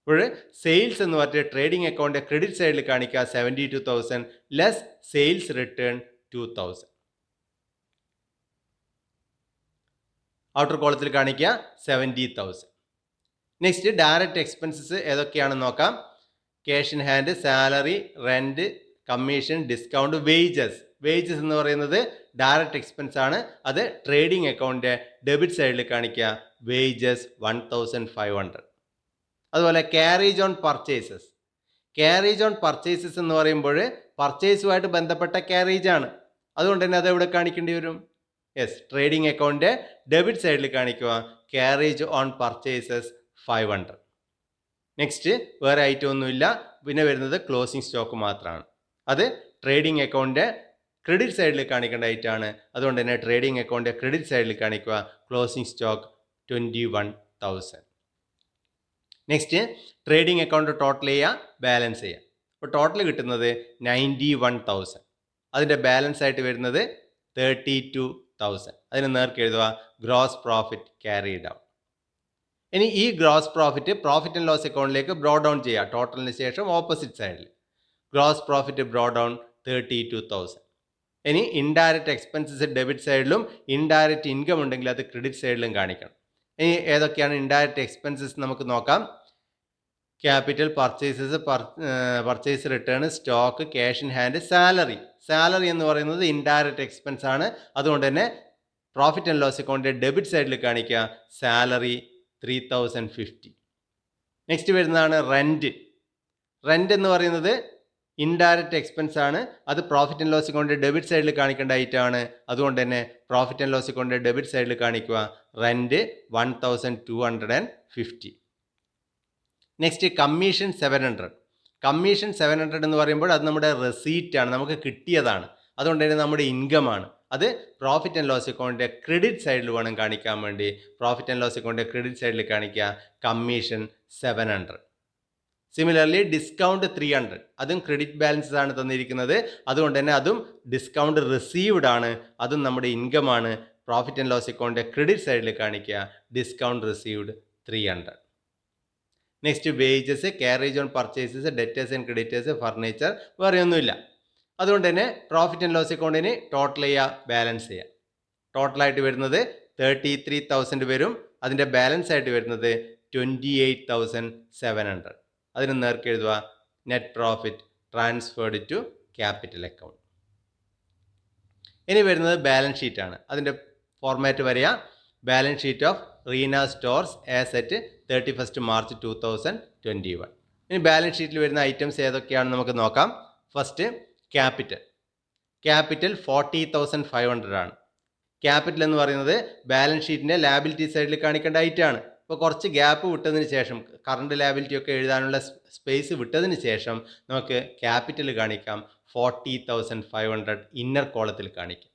അപ്പോൾ സെയിൽസ് എന്ന് പറഞ്ഞാൽ ട്രേഡിംഗ് അക്കൗണ്ട് ക്രെഡിറ്റ് സൈഡിൽ കാണിക്കുക 72,000 ലെസ് സെയിൽസ് റിട്ടേൺ 2,000. ഔട്ടർ കോളത്തിൽ കാണിക്കുക 70,000. നെക്സ്റ്റ് ഡയറക്റ്റ് എക്സ്പെൻസസ് ഏതൊക്കെയാണെന്ന് നോക്കാം. Cash in hand, salary, rent, commission, discount, wages. Wages എന്ന് പറയുന്നത് ഡയറക്റ്റ് എക്സ്പെൻസ് ആണ്. അത് ട്രേഡിംഗ് അക്കൗണ്ട് ഡെബിറ്റ് സൈഡിൽ കാണിക്കുക വേജസ് 1,500. അതുപോലെ carriage on purchases. Carriage on purchases എന്ന് പറയുമ്പോൾ പർച്ചേസുമായിട്ട് ബന്ധപ്പെട്ട ക്യാരേജ് ആണ്. അതുകൊണ്ട് തന്നെ അത് എവിടെ കാണിക്കേണ്ടി വരും? യെസ്, ട്രേഡിംഗ് അക്കൗണ്ട് ഡെബിറ്റ് സൈഡിൽ കാണിക്കുക ക്യാരേജ് ഓൺ പർച്ചേസസ് 500. നെക്സ്റ്റ് വേറെ ഐറ്റം ഒന്നുമില്ല. പിന്നെ വരുന്നത് ക്ലോസിംഗ് സ്റ്റോക്ക് മാത്രമാണ്. അത് ട്രേഡിംഗ് അക്കൗണ്ട് ക്രെഡിറ്റ് സൈഡിൽ കാണിക്കേണ്ട ഐറ്റമാണ്. അതുകൊണ്ട് തന്നെ ട്രേഡിംഗ് അക്കൗണ്ട് ക്രെഡിറ്റ് സൈഡിൽ കാണിക്കുക closing stock 21,000. Next trading account total ചെയ്യുക, ബാലൻസ് ചെയ്യുക. അപ്പോൾ ടോട്ടൽ കിട്ടുന്നത് 91,000. അതിൻ്റെ ബാലൻസ് ആയിട്ട് വരുന്നത് 32,000. അതിന് നേർക്ക് എഴുതുക ഗ്രോസ് പ്രോഫിറ്റ് ക്യാരിഡ് ഔട്ട്. ഇനി ഈ ഗ്രോസ് പ്രോഫിറ്റ് ആൻഡ് ലോസ് അക്കൗണ്ടിലേക്ക് ബ്രോ ഡൗൺ ചെയ്യുക. ടോട്ടലിന് ശേഷം ഓപ്പോസിറ്റ് സൈഡിൽ ഗ്രോസ് പ്രോഫിറ്റ് ബ്രോ ഡൗൺ 32,000. ഇനി ഇൻഡയറക്റ്റ് എക്സ്പെൻസസ് ഡെബിറ്റ് സൈഡിലും ഇൻഡയറക്റ്റ് ഇൻകം ഉണ്ടെങ്കിൽ അത് ക്രെഡിറ്റ് സൈഡിലും കാണിക്കണം. ഇനി ഏതൊക്കെയാണ് ഇൻഡയറക്റ്റ് എക്സ്പെൻസസ് നമുക്ക് നോക്കാം. Capital, purchases, purchase return, stock, cash in hand, salary. Salary എന്ന് പറയുന്നത് ഇൻഡയറക്റ്റ് എക്സ്പെൻസ് ആണ്. അതുകൊണ്ട് തന്നെ profit and loss account debit സൈഡിൽ കാണിക്കുക സാലറി 3,050. നെക്സ്റ്റ് വരുന്നതാണ് റെൻറ്റ്. റെൻറ്റ് എന്ന് പറയുന്നത് ഇൻഡയറക്റ്റ് എക്സ്പെൻസ് ആണ്. അത് profit and loss account debit സൈഡിൽ കാണിക്കേണ്ട ഐറ്റമാണ്. അതുകൊണ്ട് തന്നെ profit and loss account debit സൈഡിൽ കാണിക്കുക റെൻറ്റ് 1,250. Next commission 700. കമ്മീഷൻ 700 എന്ന് പറയുമ്പോൾ അത് നമ്മുടെ റെസീറ്റ് ആണ്, നമുക്ക് കിട്ടിയതാണ്. അതുകൊണ്ട് തന്നെ നമ്മുടെ ഇൻകം ആണ്. അത് profit and loss account credit സൈഡിൽ വേണം കാണിക്കാൻ വേണ്ടി. Profit and loss account credit സൈഡിൽ കാണിക്കുക കമ്മീഷൻ 700. Similarly discount 300. അതും ക്രെഡിറ്റ് ബാലൻസ് ആണ് തന്നിരിക്കുന്നത്. അതുകൊണ്ട് തന്നെ അതും ഡിസ്കൗണ്ട് റിസീവ്ഡ് ആണ്. അതും നമ്മുടെ ഇൻകം ആണ്. Profit and loss account credit സൈഡിൽ കാണിക്കുക discount received 300. Next wages, carriage on purchases, debtors and creditors, furniture, വേറെ ഒന്നുമില്ല. അതുകൊണ്ട് തന്നെ പ്രോഫിറ്റ് ആൻഡ് ലോസ് അക്കൗണ്ടിന് ടോട്ടൽ ചെയ്യുക, ബാലൻസ് ചെയ്യുക. ടോട്ടലായിട്ട് വരുന്നത് 33,000 വരും. അതിൻ്റെ ബാലൻസ് ആയിട്ട് വരുന്നത് 28,700. അതിന് നേർക്ക് എഴുതുക net profit transferred to capital account. ഇനി വരുന്നത് ബാലൻസ് ഷീറ്റാണ്. അതിൻ്റെ ഫോർമാറ്റ് വരിക balance sheet of Reena stores as at 31st March 2021. ഇനി ബാലൻസ് ഷീറ്റിൽ വരുന്ന ഐറ്റംസ് ഏതൊക്കെയാണെന്ന് നമുക്ക് നോക്കാം. First capital. 40,500 ആണ്. ക്യാപിറ്റൽ എന്ന് പറയുന്നത് ബാലൻസ് ഷീറ്റിൻ്റെ ലാബിലിറ്റി സൈഡിൽ കാണിക്കേണ്ട ഐറ്റമാണ്. ഇപ്പോൾ കുറച്ച് ഗ്യാപ്പ് വിട്ടതിന് ശേഷം, കറണ്ട് ലാബിലിറ്റി ഒക്കെ എഴുതാനുള്ള സ്പേസ് വിട്ടതിന് ശേഷം നമുക്ക് ക്യാപിറ്റൽ കാണിക്കാം. 40,500 ഇന്നർ കോളത്തിൽ കാണിക്കാം.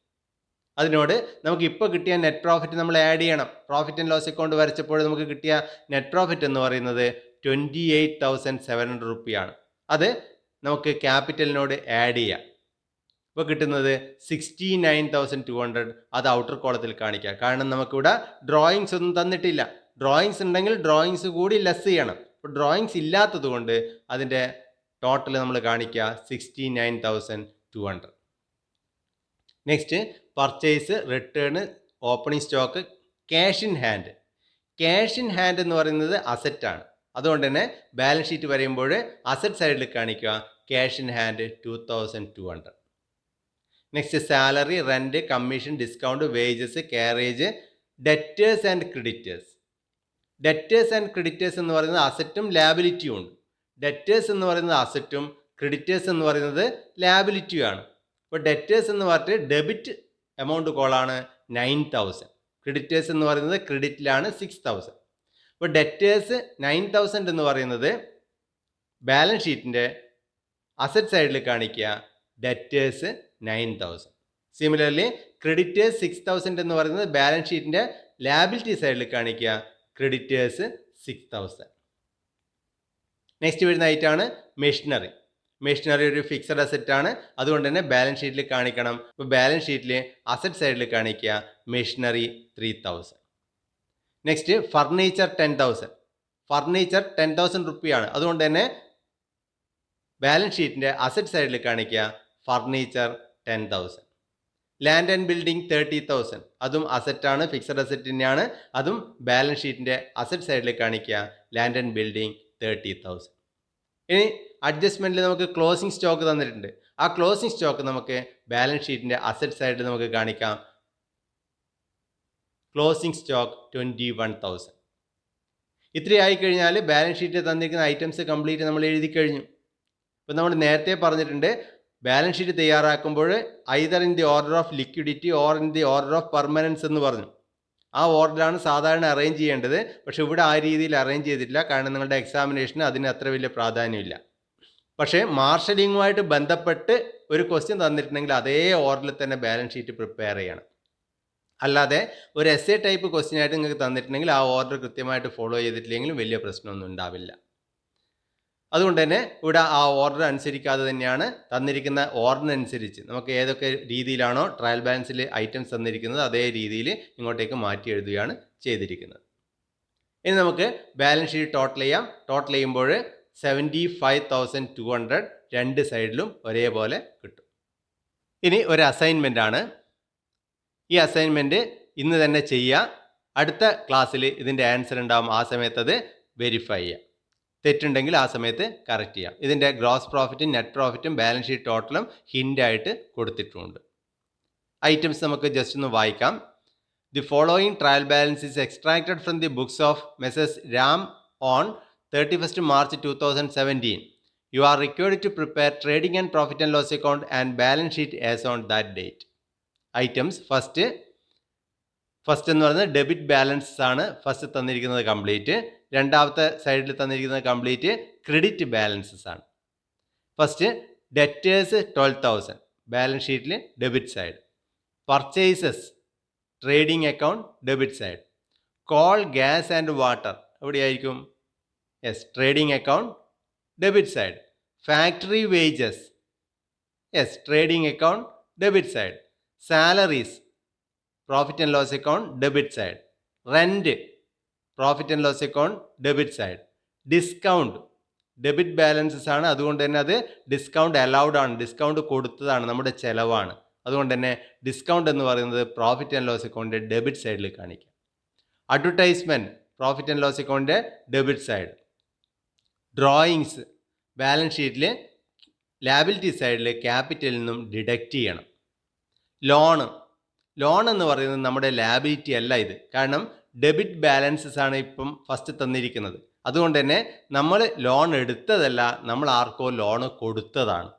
അതിനോട് നമുക്ക് ഇപ്പോൾ കിട്ടിയ നെറ്റ് പ്രോഫിറ്റ് നമ്മൾ ആഡ് ചെയ്യണം. പ്രോഫിറ്റ് ആൻഡ് ലോസ് അക്കൗണ്ട് വരച്ചപ്പോൾ നമുക്ക് കിട്ടിയ നെറ്റ് പ്രോഫിറ്റ് എന്ന് പറയുന്നത് 28,700 റുപ്പിയാണ്. അത് നമുക്ക് ക്യാപിറ്റലിനോട് ആഡ് ചെയ്യാം. ഇപ്പോൾ കിട്ടുന്നത് 69,200. അത് ഔട്ടർ കോളത്തിൽ കാണിക്കുക. കാരണം നമുക്കിവിടെ ഡ്രോയിങ്സ് ഒന്നും തന്നിട്ടില്ല. ഡ്രോയിങ്സ് ഉണ്ടെങ്കിൽ ഡ്രോയിങ്സ് കൂടി ലെസ് ചെയ്യണം. ഇപ്പോൾ ഡ്രോയിങ്സ് ഇല്ലാത്തത് കൊണ്ട് അതിൻ്റെ ടോട്ടൽ നമ്മൾ കാണിക്കുക 69,200. Next purchase, return, opening stock, cash in hand. Cash in hand എന്ന് പറയുന്നത് അസറ്റാണ്. അതുകൊണ്ട് തന്നെ ബാലൻസ് ഷീറ്റ് വരയുമ്പോൾ അസറ്റ് സൈഡിൽ കാണിക്കുക cash in hand 2,200. Next salary, rent, commission, discount, wages, carriage, debtors and creditors. Debtors and creditors എന്ന് പറയുന്നത് അസറ്റും ലാബിലിറ്റിയും ഉണ്ട്. ഡെറ്റേഴ്സ് എന്ന് പറയുന്നത് അസറ്റും ക്രെഡിറ്റേഴ്സ് എന്ന് പറയുന്നത് ലാബിലിറ്റിയുമാണ്. ഇപ്പോൾ ഡെറ്റേഴ്സ് എന്ന് പറഞ്ഞിട്ട് ഡെബിറ്റ് എമൗണ്ട് കോളാണ് 9,000. ക്രെഡിറ്റേഴ്സ് എന്ന് പറയുന്നത് ക്രെഡിറ്റിലാണ് 6,000. ഇപ്പോൾ ഡെറ്റേഴ്സ് 9,000 എന്ന് പറയുന്നത് ബാലൻസ് ഷീറ്റിൻ്റെ അസറ്റ് സൈഡിൽ കാണിക്കുക ഡെറ്റേഴ്സ് 9,000. സിമിലർലി ക്രെഡിറ്റേഴ്സ് 6,000 എന്ന് പറയുന്നത് ബാലൻസ് ഷീറ്റിൻ്റെ ലാബിലിറ്റി സൈഡിൽ കാണിക്കുക ക്രെഡിറ്റേഴ്സ് 6,000. നെക്സ്റ്റ് വരുന്ന ഐറ്റാണ് മെഷീനറി. മെഷീനറി ഒരു ഫിക്സഡ് അസറ്റ് ആണ്. അതുകൊണ്ട് തന്നെ ബാലൻസ് ഷീറ്റിൽ കാണിക്കണം. ഇപ്പോൾ ബാലൻസ് ഷീറ്റിൽ അസറ്റ് സൈഡിൽ കാണിക്കുക മെഷീനറി 3,000. Next furniture 10,000. ഫർണിച്ചർ 10,000 റുപ്പിയാണ്. അതുകൊണ്ട് തന്നെ ബാലൻസ് ഷീറ്റിൻ്റെ അസറ്റ് സൈഡിൽ കാണിക്കുക ഫർണിച്ചർ 10,000. Land and building 30,000. അതും അസറ്റാണ്, ഫിക്സഡ് അസറ്റ് തന്നെയാണ്. അതും ബാലൻസ് ഷീറ്റിൻ്റെ അസറ്റ് സൈഡിൽ കാണിക്കുക ലാൻഡ് ആൻഡ് ബിൽഡിംഗ് 30,000. ഇനി അഡ്ജസ്റ്റ്മെൻറ്റിൽ നമുക്ക് ക്ലോസിംഗ് സ്റ്റോക്ക് തന്നിട്ടുണ്ട്. ആ ക്ലോസിംഗ് സ്റ്റോക്ക് നമുക്ക് ബാലൻസ് ഷീറ്റിൻ്റെ അസറ്റ് സൈഡിൽ നമുക്ക് കാണിക്കാം ക്ലോസിംഗ് സ്റ്റോക്ക് 21,000. ഇത്രയായി കഴിഞ്ഞാൽ ബാലൻസ് ഷീറ്റിൽ തന്നിരിക്കുന്ന ഐറ്റംസ് കംപ്ലീറ്റ് നമ്മൾ എഴുതി കഴിഞ്ഞു. ഇപ്പോൾ നമ്മൾ നേരത്തെ പറഞ്ഞിട്ടുണ്ട് ബാലൻസ് ഷീറ്റ് തയ്യാറാക്കുമ്പോൾ either in the order of liquidity or in the order of permanence എന്ന് പറഞ്ഞു. ആ ഓർഡറാണ് സാധാരണ അറേഞ്ച് ചെയ്യേണ്ടത്. പക്ഷേ ഇവിടെ ആ രീതിയിൽ അറേഞ്ച് ചെയ്തിട്ടില്ല. കാരണം നിങ്ങളുടെ എക്സാമിനേഷന് അതിന് അത്ര വലിയ പ്രാധാന്യമില്ല. പക്ഷേ മാർഷലിങ്ങുമായിട്ട് ബന്ധപ്പെട്ട് ഒരു ക്വസ്റ്റ്യൻ തന്നിട്ടുണ്ടെങ്കിൽ അതേ ഓർഡറിൽ തന്നെ ബാലൻസ് ഷീറ്റ് പ്രിപ്പയർ ചെയ്യണം. അല്ലാതെ ഒരു എസ് എ ടൈപ്പ് ക്വസ്റ്റ്യൻ ആയിട്ട് നിങ്ങൾക്ക് തന്നിട്ടുണ്ടെങ്കിൽ ആ ഓർഡർ കൃത്യമായിട്ട് ഫോളോ ചെയ്തിട്ടില്ലെങ്കിലും വലിയ പ്രശ്നമൊന്നും ഉണ്ടാവില്ല. അതുകൊണ്ട് തന്നെ ഇവിടെ ആ ഓർഡർ അനുസരിക്കാതെ തന്നെയാണ് തന്നിരിക്കുന്ന ഓർഡറിനനുസരിച്ച് നമുക്ക് ഏതൊക്കെ രീതിയിലാണോ ട്രയൽ ബാലൻസിൽ ഐറ്റംസ് തന്നിരിക്കുന്നത് അതേ രീതിയിൽ ഇങ്ങോട്ടേക്ക് മാറ്റി എഴുതുകയാണ് ചെയ്തിരിക്കുന്നത്. ഇനി നമുക്ക് ബാലൻസ് ഷീറ്റ് ടോട്ടൽ ചെയ്യാം. ടോട്ടൽ ചെയ്യുമ്പോൾ 75,200 രണ്ട് സൈഡിലും ഒരേപോലെ കിട്ടും. ഇനി ഒരു അസൈൻമെൻ്റ് ആണ്. ഈ അസൈൻമെൻറ്റ് ഇന്ന് തന്നെ ചെയ്യുക. അടുത്ത ക്ലാസ്സിൽ ഇതിൻ്റെ ആൻസർ ഉണ്ടാകും. ആ സമയത്ത് അത് വെരിഫൈ ചെയ്യുക. തെറ്റുണ്ടെങ്കിൽ ആ സമയത്ത് കറക്റ്റ് ചെയ്യാം. ഇതിൻ്റെ ഗ്രോസ് പ്രോഫിറ്റും നെറ്റ് പ്രോഫിറ്റും ബാലൻസ് ഷീറ്റ് ടോട്ടലും ഹിൻ്റായിട്ട് കൊടുത്തിട്ടുണ്ട്. ഐറ്റംസ് നമുക്ക് ജസ്റ്റ് ഒന്ന് വായിക്കാം. The following trial balance is extracted from the books of Messrs Ram on 31st March 2017. You are required to prepare trading and profit and loss account and balance sheet as on that date. Items first എന്ന് പറയുന്നത് debit balance ആണ് first തന്നിരിക്കുന്നത് complete. രണ്ടാമത്തെ സൈഡിൽ തന്നിരിക്കുന്നത് complete credit balances ആണ്. First debtors 12,000 balance ഷീറ്റിൽ debit side. Purchases trading account debit side. Coal, gas and water എവിടെയായിരിക്കും? Yes, trading account debit side. Factory wages, yes, trading account debit side. Salaries, profit and loss account debit side. Rent, profit and loss account debit side. Discount debit balances ആണ്, അതുകൊണ്ട് തന്നെ അത് discount allowed ആണ്, discount കൊടുത്തതാണ്, നമ്മുടെ ചിലവാണ്. അതുകൊണ്ട് തന്നെ ഡിസ്കൗണ്ട് എന്ന് പറയുന്നത് പ്രോഫിറ്റ് ആൻഡ് ലോസ് അക്കൗണ്ടിൻ്റെ ഡെബിറ്റ് സൈഡിൽ കാണിക്കാം. അഡ്വർടൈസ്മെൻറ്റ് പ്രോഫിറ്റ് ആൻഡ് ലോസ് അക്കൗണ്ടിൻ്റെ ഡെബിറ്റ് സൈഡ്. ഡ്രോയിങ്സ് ബാലൻസ് ഷീറ്റിൽ ലാബിലിറ്റി സൈഡിൽ ക്യാപിറ്റലിൽ നിന്നും ഡിഡക്റ്റ് ചെയ്യണം. ലോൺ എന്ന് പറയുന്നത് നമ്മുടെ ലാബിലിറ്റി അല്ല ഇത്, കാരണം ഡെബിറ്റ് ബാലൻസസ് ആണ് ഇപ്പം ഫസ്റ്റ് തന്നിരിക്കുന്നത്. അതുകൊണ്ട് തന്നെ നമ്മൾ ലോൺ എടുത്തതല്ല, നമ്മൾ ആർക്കോ ലോണ് കൊടുത്തതാണ്.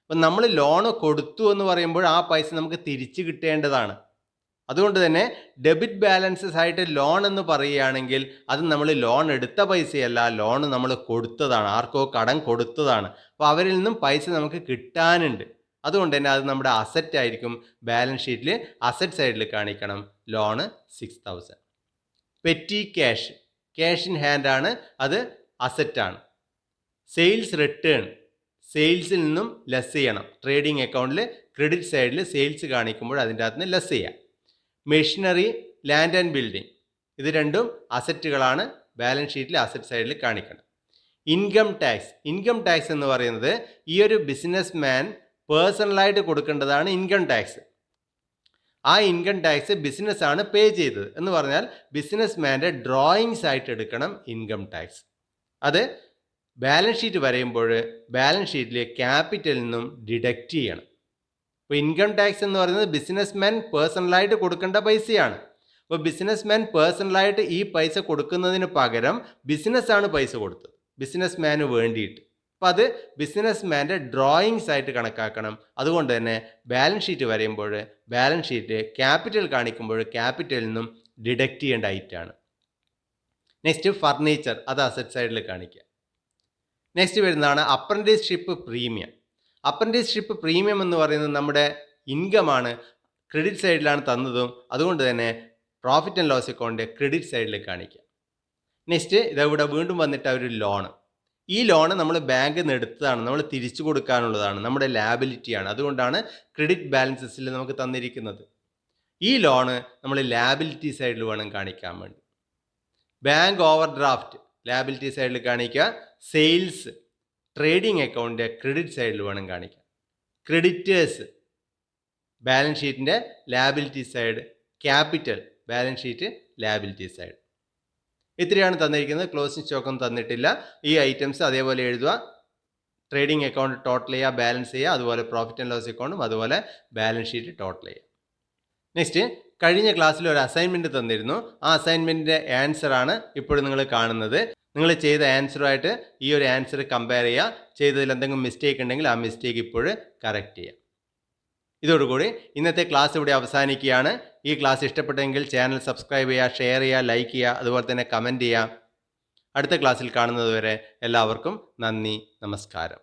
അപ്പം നമ്മൾ ലോണ് കൊടുത്തു എന്ന് പറയുമ്പോൾ ആ പൈസ നമുക്ക് തിരിച്ചു കിട്ടേണ്ടതാണ്. അതുകൊണ്ട് തന്നെ ഡെബിറ്റ് ബാലൻസസ് ആയിട്ട് ലോൺ എന്ന് പറയുകയാണെങ്കിൽ അത് നമ്മൾ ലോൺ എടുത്ത പൈസയല്ല, ലോൺ നമ്മൾ കൊടുത്തതാണ്, ആർക്കോ കടം കൊടുത്തതാണ്. അപ്പോൾ അവരിൽ നിന്നും പൈസ നമുക്ക് കിട്ടാനുണ്ട്. അതുകൊണ്ട് തന്നെ അത് നമ്മുടെ അസറ്റ് ആയിരിക്കും. ബാലൻസ് ഷീറ്റിൽ അസറ്റ് സൈഡിൽ കാണിക്കണം loan 6000. Petty cash in hand ആണ്, അത് അസറ്റാണ്. സെയിൽസ് റിട്ടേൺ സെയിൽസിൽ നിന്നും ലെസ് ചെയ്യണം. ട്രേഡിംഗ് അക്കൗണ്ടിൽ ക്രെഡിറ്റ് സൈഡിൽ സെയിൽസ് കാണിക്കുമ്പോൾ അതിൻ്റെ അകത്ത് നിന്ന് ലെസ് ചെയ്യാം. മെഷീനറി, ലാൻഡ് ആൻഡ് ബിൽഡിംഗ് ഇത് രണ്ടും അസറ്റുകളാണ്, ബാലൻസ് ഷീറ്റിൽ അസറ്റ് സൈഡിൽ കാണിക്കണം. ഇൻകം ടാക്സ് എന്ന് പറയുന്നത് ഈ ഒരു ബിസിനസ് മാൻ പേഴ്സണലായിട്ട് കൊടുക്കേണ്ടതാണ് ഇൻകം ടാക്സ്. ആ ഇൻകം ടാക്സ് ബിസിനസ്സാണ് പേ ചെയ്തത് എന്ന് പറഞ്ഞാൽ ബിസിനസ് മാൻ്റെ ഡ്രോയിങ്സ് ആയിട്ട് എടുക്കണം ഇൻകം ടാക്സ്. അത് ബാലൻസ് ഷീറ്റ് വരയുമ്പോൾ ബാലൻസ് ഷീറ്റിൽ ക്യാപിറ്റലിൽ നിന്നും ഡിഡക്റ്റ് ചെയ്യണം. അപ്പോൾ ഇൻകം ടാക്സ് എന്ന് പറയുന്നത് ബിസിനസ് മാൻ പേഴ്സണലായിട്ട് കൊടുക്കേണ്ട പൈസയാണ്. അപ്പോൾ ബിസിനസ് മാൻ പേഴ്സണലായിട്ട് ഈ പൈസ കൊടുക്കുന്നതിന് പകരം ബിസിനസ്സാണ് പൈസ കൊടുത്തത്, ബിസിനസ് മാന് വേണ്ടിയിട്ട്. അപ്പോൾ അത് ബിസിനസ് മാൻ്റെ ഡ്രോയിങ്സ് ആയിട്ട് കണക്കാക്കണം. അതുകൊണ്ട് തന്നെ ബാലൻസ് ഷീറ്റ് വരയുമ്പോൾ ബാലൻസ് ഷീറ്റ് ക്യാപിറ്റൽ കാണിക്കുമ്പോൾ ക്യാപിറ്റലിൽ നിന്നും ഡിഡക്റ്റ് ചെയ്യേണ്ട ഐറ്റമാണ്. നെക്സ്റ്റ് ഫർണിച്ചർ, അത് അസറ്റ് സൈഡിൽ കാണിക്കുക. നെക്സ്റ്റ് വരുന്നതാണ് അപ്രന്റീസ്ഷിപ്പ് പ്രീമിയം. അപ്രന്റീസ്ഷിപ്പ് പ്രീമിയം എന്ന് പറയുന്നത് നമ്മുടെ ഇൻകമാണ്, ക്രെഡിറ്റ് സൈഡിലാണ് തന്നതും, അതുകൊണ്ട് തന്നെ profit and loss account credit സൈഡിൽ കാണിക്കുക. നെക്സ്റ്റ് ഇതവിടെ വീണ്ടും വന്നിട്ട് ഒരു ലോണ്. ഈ ലോണ് നമ്മൾ ബാങ്കിൽ നിന്ന് എടുത്തതാണ്, നമ്മൾ തിരിച്ചു കൊടുക്കാനുള്ളതാണ്, നമ്മുടെ ലാബിലിറ്റിയാണ്. അതുകൊണ്ടാണ് ക്രെഡിറ്റ് ബാലൻസസിൽ നമുക്ക് തന്നിരിക്കുന്നത്. ഈ ലോണ് നമ്മൾ ലാബിലിറ്റി സൈഡിൽ വേണം കാണിക്കാൻ വേണ്ടി. ബാങ്ക് ഓവർ ഡ്രാഫ്റ്റ് ലാബിലിറ്റി സൈഡിൽ കാണിക്കുക. സെയിൽസ് ട്രേഡിംഗ് അക്കൗണ്ട് ക്രെഡിറ്റ് സൈഡിൽ വേണം കാണിക്കാം. ക്രെഡിറ്റേഴ്സ് ബാലൻസ് ഷീറ്റിൻ്റെ liability side, capital balance sheet liability side. ഇത്രയാണ് തന്നിരിക്കുന്നത്. ക്ലോസിംഗ് സ്റ്റോക്കൊന്നും തന്നിട്ടില്ല. ഈ ഐറ്റംസ് അതേപോലെ എഴുതുക. ട്രേഡിംഗ് അക്കൗണ്ട് ടോട്ടൽ ചെയ്യുക, ബാലൻസ് ചെയ്യുക, അതുപോലെ പ്രോഫിറ്റ് ആൻഡ് ലോസ് അക്കൗണ്ടും അതുപോലെ ബാലൻസ് ഷീറ്റ് ടോട്ടൽ ചെയ്യുക. നെക്സ്റ്റ്, കഴിഞ്ഞ ക്ലാസ്സിൽ ഒരു അസൈൻമെൻറ്റ് തന്നിരുന്നു. ആ അസൈൻമെൻറ്റിൻ്റെ ആൻസറാണ് ഇപ്പോൾ നിങ്ങൾ കാണുന്നത്. നിങ്ങൾ ചെയ്ത ആൻസറുമായിട്ട് ഈ ഒരു ആൻസർ കമ്പയർ ചെയ്യുക. ചെയ്തതിൽ എന്തെങ്കിലും മിസ്റ്റേക്ക് ഉണ്ടെങ്കിൽ ആ മിസ്റ്റേക്ക് ഇപ്പോൾ കറക്റ്റ് ചെയ്യുക. ഇതോടുകൂടി ഇന്നത്തെ ക്ലാസ് ഇവിടെ അവസാനിക്കുകയാണ്. ഈ ക്ലാസ് ഇഷ്ടപ്പെട്ടെങ്കിൽ ചാനൽ സബ്സ്ക്രൈബ് ചെയ്യുക, ഷെയർ ചെയ്യുക, ലൈക്ക് ചെയ്യുക, അതുപോലെ തന്നെ കമൻറ്റ് ചെയ്യുക. അടുത്ത ക്ലാസ്സിൽ കാണുന്നതുവരെ എല്ലാവർക്കും നന്ദി, നമസ്കാരം.